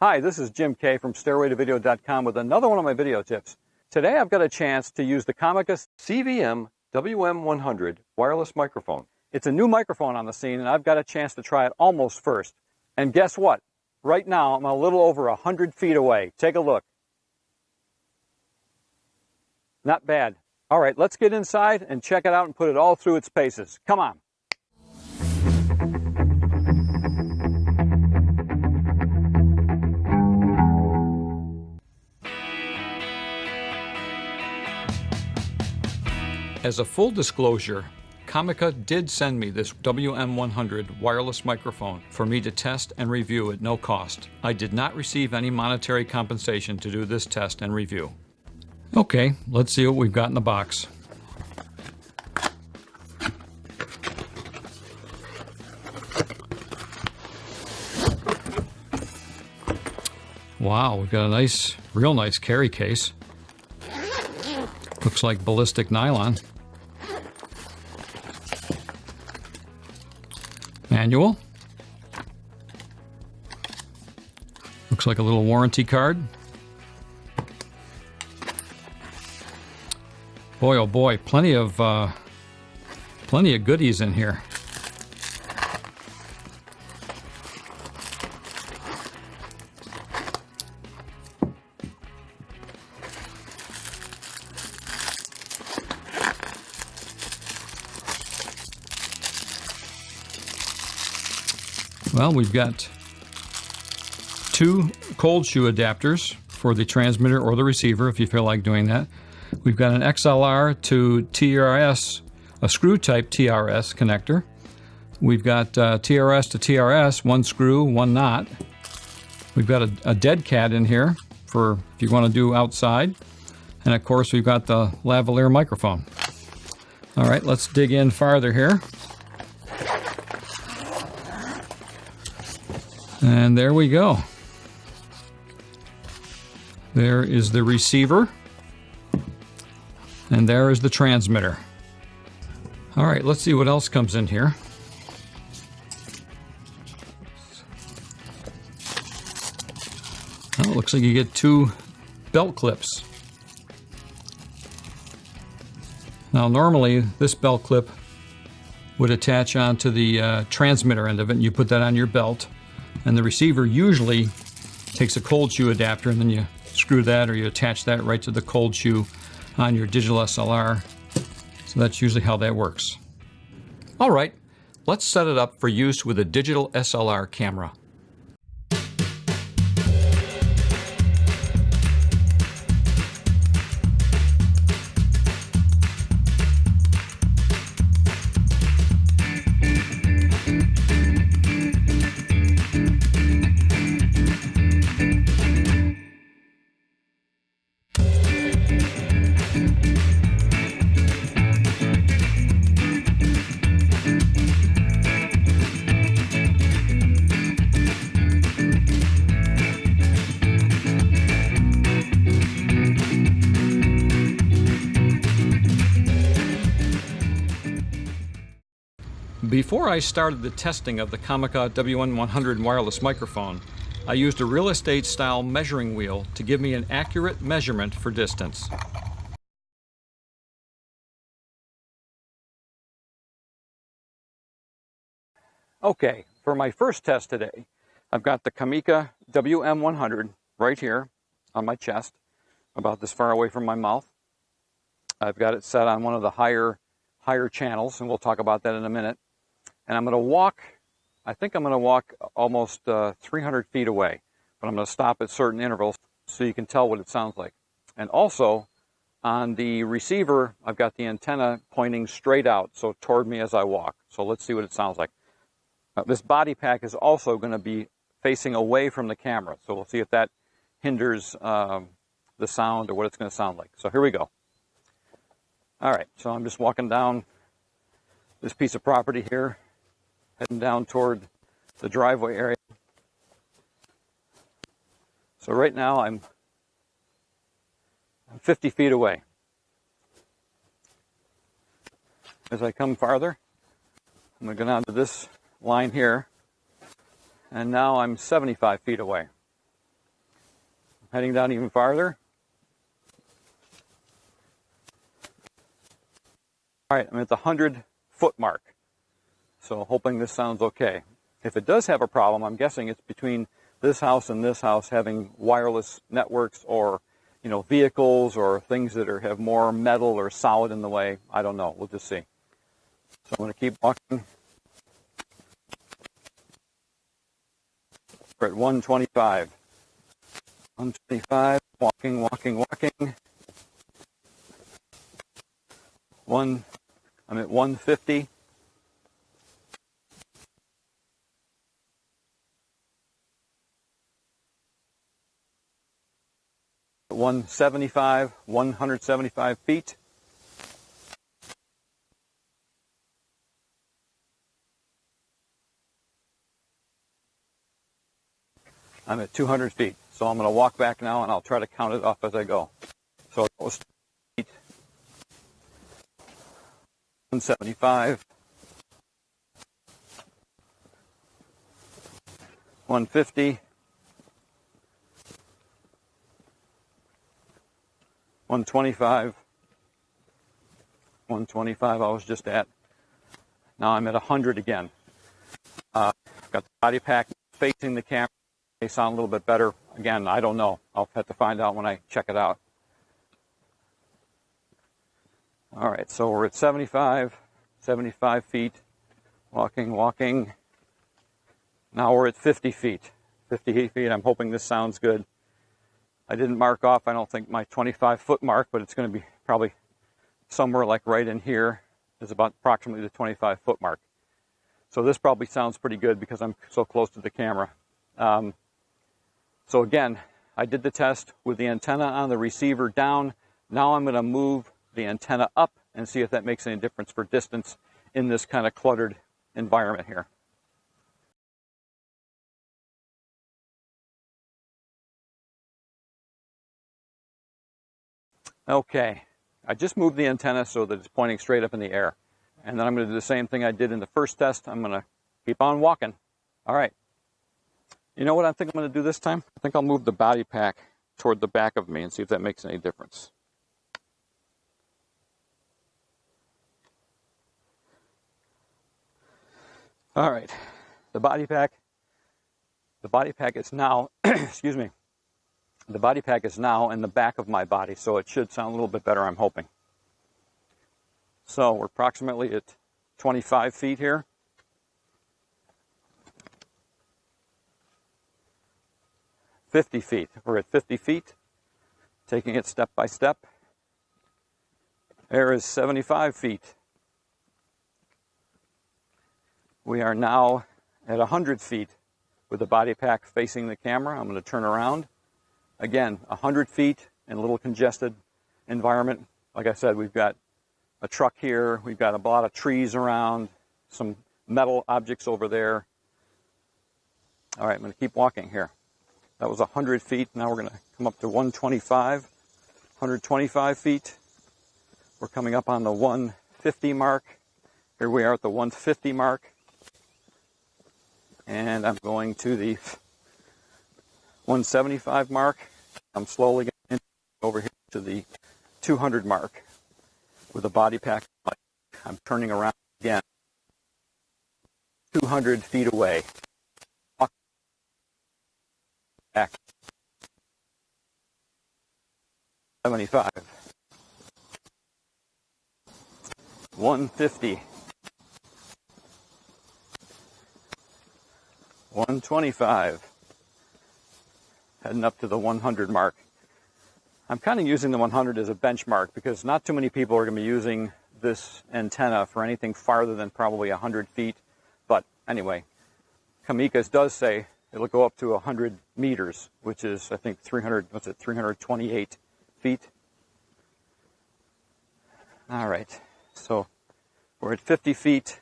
Hi, this is Jim Kay from StairwayToVideo.com with another one of my video tips. Today I've got a chance to use the Comica WM100 Wireless Microphone. It's a new microphone on the scene and I've got a chance to try it almost first. And guess what? Right now I'm a little over 100 feet away. Take a look. Not bad. All right, let's get inside and check it out and put it all through its paces. Come on. As a full disclosure, Comica did send me this WM100 wireless microphone for me to test and review at no cost. I did not receive any monetary compensation to do this test and review. Okay, let's see what we've got in the box. Wow, we've got a nice, real nice carry case. Looks like ballistic nylon. Manual. Looks like a little warranty card. Boy, oh boy, plenty of goodies in here. Well, we've got two cold shoe adapters for the transmitter or the receiver if you feel like doing that. We've got an XLR to TRS, a screw type TRS connector. We've got TRS to TRS, one screw, one knot. We've got a dead cat in here for if you want to do outside. And of course we've got the lavalier microphone. All right, let's dig in farther here. And there we go. There is the receiver. And there is the transmitter. All right, let's see what else comes in here. Oh, it looks like you get two belt clips. Now normally this belt clip would attach onto the transmitter end of it and you put that on your belt. And the receiver usually takes a cold shoe adapter and then you screw that or you attach that right to the cold shoe on your digital SLR. So that's usually how that works. All right, let's set it up for use with a digital SLR camera. Before I started the testing of the Comica WM100 wireless microphone, I used a real estate style measuring wheel to give me an accurate measurement for distance. Okay, for my first test today, I've got the Comica WM100 right here on my chest, about this far away from my mouth. I've got it set on one of the higher channels, and we'll talk about that in a minute. And I'm going to walk, I think I'm going to walk almost 300 feet away, but I'm going to stop at certain intervals so you can tell what it sounds like. And also, on the receiver, I've got the antenna pointing straight out, so toward me as I walk. So let's see what it sounds like. This body pack is also going to be facing away from the camera, so we'll see if that hinders the sound or what it's going to sound like. So here we go. All right, so I'm just walking down this piece of property here, heading down toward the driveway area. So right now I'm 50 feet away. As I come farther, I'm going to go down to this line here, and now I'm 75 feet away. heading down even farther. All right, I'm at the 100-foot mark. So hoping this sounds okay. If it does have a problem, I'm guessing it's between this house and this house having wireless networks, or vehicles or things that have more metal or solid in the way. I don't know. We'll just see. So I'm going to keep walking. We're at 125. 125. Walking, walking, walking. I'm at 150. 175 feet. I'm at 200 feet. So I'm going to walk back now and I'll try to count it off as I go. So it was 175, 150, 125, 125 I was just at. Now I'm at 100 again. I've got the body pack facing the camera. They sound a little bit better. Again, I don't know. I'll have to find out when I check it out. All right, so we're at 75 feet. Walking, walking. Now we're at 50 feet. 50 feet. I'm hoping this sounds good. I didn't mark off, I don't think, my 25-foot mark, but it's going to be probably somewhere like right in here is about approximately the 25-foot mark. So this probably sounds pretty good because I'm so close to the camera. So again, I did the test with the antenna on the receiver down. Now I'm going to move the antenna up and see if that makes any difference for distance in this kind of cluttered environment here. Okay, I just moved the antenna so that it's pointing straight up in the air. And then I'm going to do the same thing I did in the first test. I'm going to keep on walking. All right. You know what I think I'm going to do this time? I think I'll move the body pack toward the back of me and see if that makes any difference. All right. The body pack is now, excuse me. The body pack is now in the back of my body, so it should sound a little bit better, I'm hoping. So we're approximately at 25 feet here. $50 feet. We're at 50 feet, taking it step by step. There is 75 feet. We are now at 100 feet with the body pack facing the camera. I'm going to turn around. Again, 100 feet in a little congested environment. Like I said, we've got a truck here. We've got a lot of trees around, some metal objects over there. All right, I'm going to keep walking here. That was 100 feet. Now we're going to come up to 125 feet. We're coming up on the 150 mark. Here we are at the 150 mark. And I'm going to the 175 mark. I'm slowly getting over here to the 200 mark with a body pack. I'm turning around again. 200 feet away. Back. 75. 150. 125. Heading up to the 100 mark. I'm kind of using the 100 as a benchmark because not too many people are going to be using this antenna for anything farther than probably 100 feet. But anyway, Comica does say it'll go up to 100 meters, which is, I think, 328 feet. All right, so we're at 50 feet,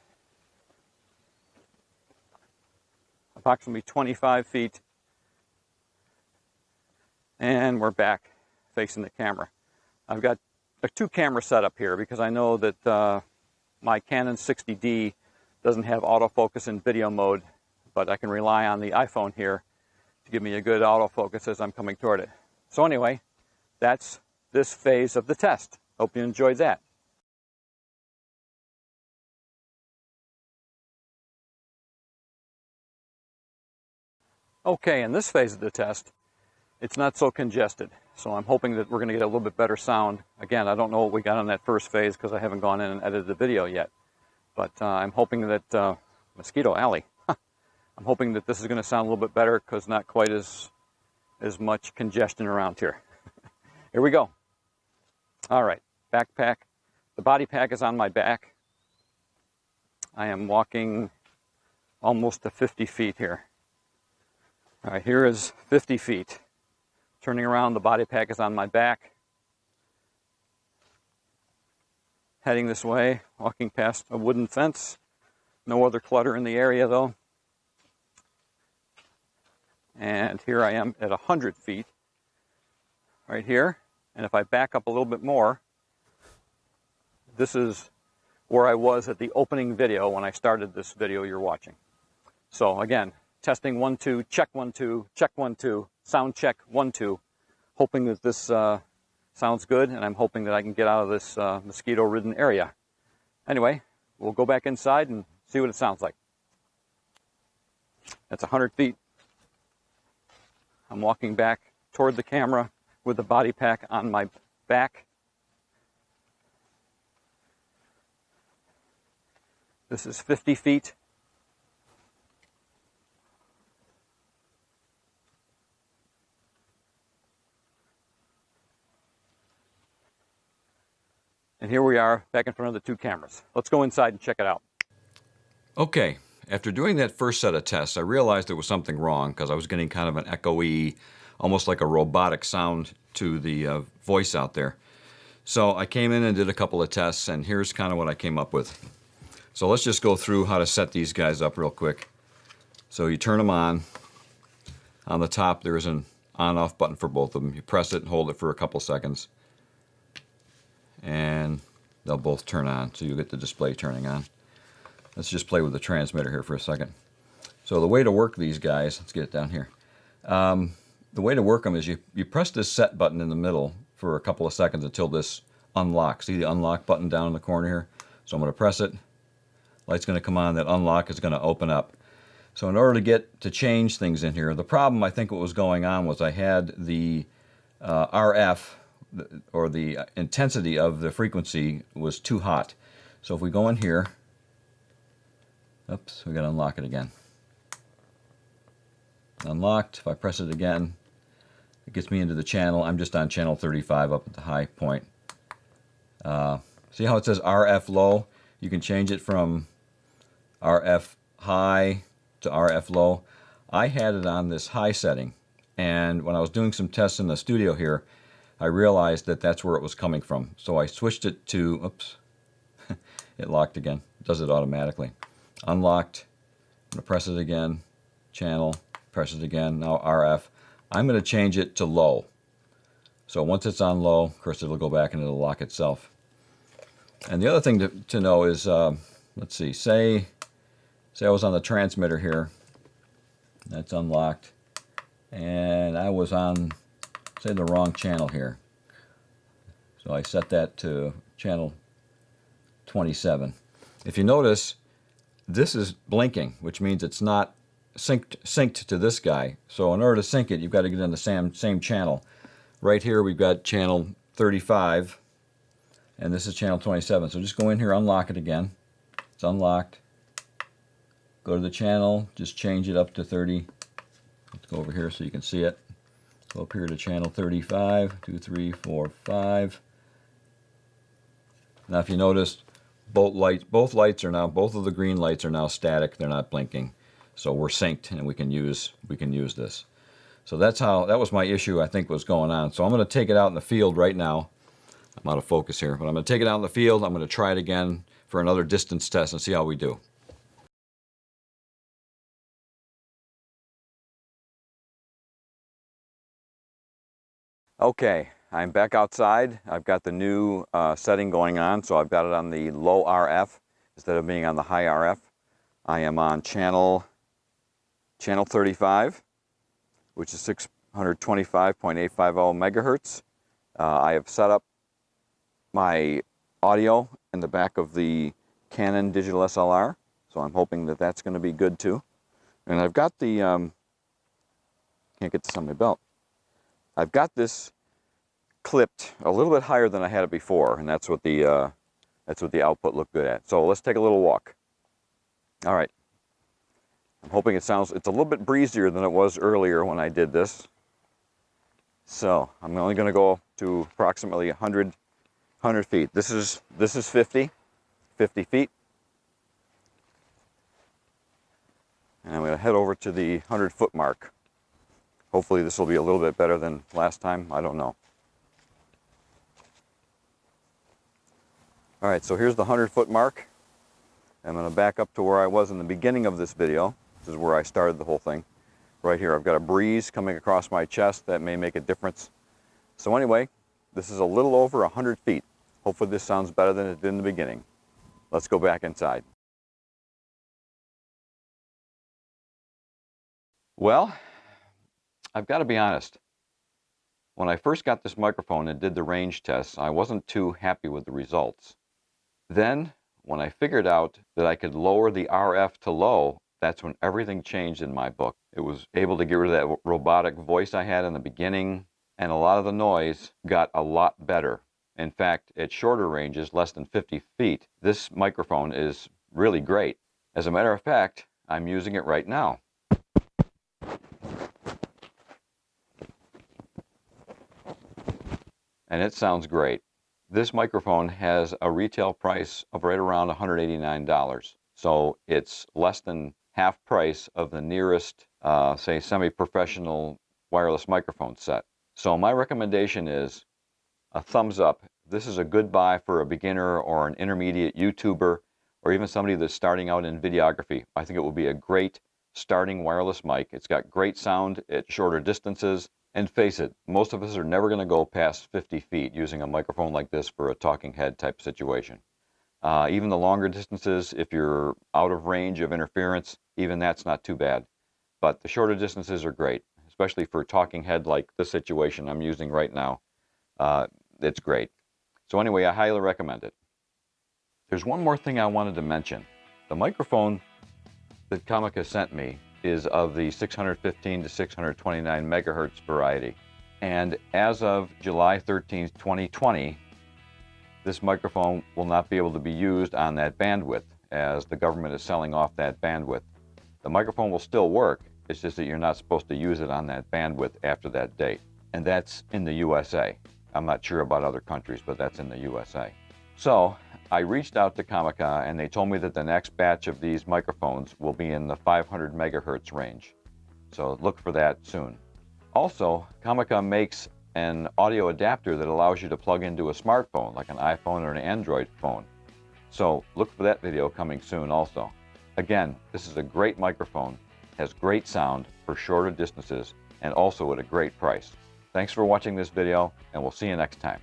approximately 25 feet, and we're back facing the camera. I've got a two-camera setup here because I know that my Canon 60D doesn't have autofocus in video mode, but I can rely on the iPhone here to give me a good autofocus as I'm coming toward it. So anyway, that's this phase of the test. Hope you enjoyed that. Okay, in this phase of the test, it's not so congested. So I'm hoping that we're going to get a little bit better sound. Again, I don't know what we got on that first phase because I haven't gone in and edited the video yet. But I'm hoping that, Mosquito Alley, I'm hoping that this is going to sound a little bit better because not quite as much congestion around here. Here we go. All right, backpack. The body pack is on my back. I am walking almost to 50 feet here. All right, here is 50 feet. Turning around, the body pack is on my back. Heading this way, walking past a wooden fence. No other clutter in the area though. And here I am at 100 feet, right here. And if I back up a little bit more, this is where I was at the opening video when I started this video you're watching. So again, testing 1, 2, check 1, 2, check 1, 2, sound check 1, 2. Hoping that this sounds good, and I'm hoping that I can get out of this mosquito-ridden area. Anyway, we'll go back inside and see what it sounds like. That's 100 feet. I'm walking back toward the camera with the body pack on my back. This is 50 feet. And here we are back in front of the two cameras. Let's go inside and check it out. Okay, after doing that first set of tests, I realized there was something wrong because I was getting kind of an echoey, almost like a robotic sound to the voice out there. So I came in and did a couple of tests, and here's kind of what I came up with. So let's just go through how to set these guys up real quick. So you turn them on. On the top, there's an on-off button for both of them. You press it and hold it for a couple seconds, and they'll both turn on, so you get the display turning on. Let's just play with the transmitter here for a second. So the way to work these guys, let's get it down here. The way to work them is you press this set button in the middle for a couple of seconds until this unlocks. See the unlock button down in the corner here? So I'm going to press it. Light's going to come on. That unlock is going to open up. So in order to change things in here, the problem I think what was going on was I had the RF, or the intensity of the frequency was too hot. So if we go in here, oops, we got to unlock it again. Unlocked. If I press it again, it gets me into the channel. I'm just on channel 35 up at the high point. See how it says RF low? You can change it from RF high to RF low. I had it on this high setting, and when I was doing some tests in the studio here, I realized that that's where it was coming from. So I switched it to, oops, it locked again. It does it automatically. Unlocked. I'm going to press it again. Channel. Press it again. Now RF. I'm going to change it to low. So once it's on low, of course it'll go back into the lock itself. And the other thing to know is, let's see, say I was on the transmitter here. That's unlocked. And I was on, say, the wrong channel here. So I set that to channel 27. If you notice, this is blinking, which means it's not synced to this guy. So in order to sync it, you've got to get in the same channel. Right here we've got channel 35, and this is channel 27. So just go in here, unlock it again. It's unlocked. Go to the channel, just change it up to 30. Let's go over here so you can see it. Go up here to channel 35, 2, 3, 4, 5. Now if you notice, both lights are now, both of the green lights are now static. They're not blinking. So we're synced, and we can use this. So that was my issue, I think, was going on. So I'm going to take it out in the field right now. I'm out of focus here, but I'm going to take it out in the field. I'm going to try it again for another distance test and see how we do. Okay, I'm back outside. I've got the new setting going on, so I've got it on the low RF instead of being on the high RF. I am on channel 35, which is 125.850 megahertz. I have set up my audio in the back of the Canon digital SLR, so I'm hoping that that's going to be good too. And I've got the, can't get this on my belt. I've got this clipped a little bit higher than I had it before, and that's what the output looked good at. So let's take a little walk. All right. I'm hoping it's a little bit breezier than it was earlier when I did this. So I'm only going to go to approximately 100 feet. This is 50 feet. And I'm going to head over to the 100-foot mark. Hopefully this will be a little bit better than last time. I don't know. All right, so here's the 100-foot mark. I'm going to back up to where I was in the beginning of this video. This is where I started the whole thing. Right here, I've got a breeze coming across my chest that may make a difference. So anyway, this is a little over 100 feet. Hopefully this sounds better than it did in the beginning. Let's go back inside. Well, I've got to be honest. When I first got this microphone and did the range tests, I wasn't too happy with the results. Then, when I figured out that I could lower the RF to low, that's when everything changed in my book. It was able to get rid of that robotic voice I had in the beginning, and a lot of the noise got a lot better. In fact, at shorter ranges, less than 50 feet, this microphone is really great. As a matter of fact, I'm using it right now. And it sounds great. This microphone has a retail price of right around $189. So it's less than half price of the nearest, say, semi-professional wireless microphone set. So my recommendation is a thumbs up. This is a good buy for a beginner or an intermediate YouTuber or even somebody that's starting out in videography. I think it will be a great starting wireless mic. It's got great sound at shorter distances. And face it, most of us are never going to go past 50 feet using a microphone like this for a talking head type situation. Even the longer distances, if you're out of range of interference, even that's not too bad. But the shorter distances are great, especially for a talking head like the situation I'm using right now. It's great. So anyway, I highly recommend it. There's one more thing I wanted to mention. The microphone that Comica sent me is of the 615 to 629 megahertz variety. And as of July 13th, 2020, this microphone will not be able to be used on that bandwidth as the government is selling off that bandwidth. The microphone will still work, it's just that you're not supposed to use it on that bandwidth after that date. And that's in the USA. I'm not sure about other countries, but that's in the USA. So I reached out to Comica and they told me that the next batch of these microphones will be in the 500 megahertz range. So look for that soon. Also, Comica makes an audio adapter that allows you to plug into a smartphone, like an iPhone or an Android phone. So look for that video coming soon also. Again, this is a great microphone, has great sound for shorter distances, and also at a great price. Thanks for watching this video, and we'll see you next time.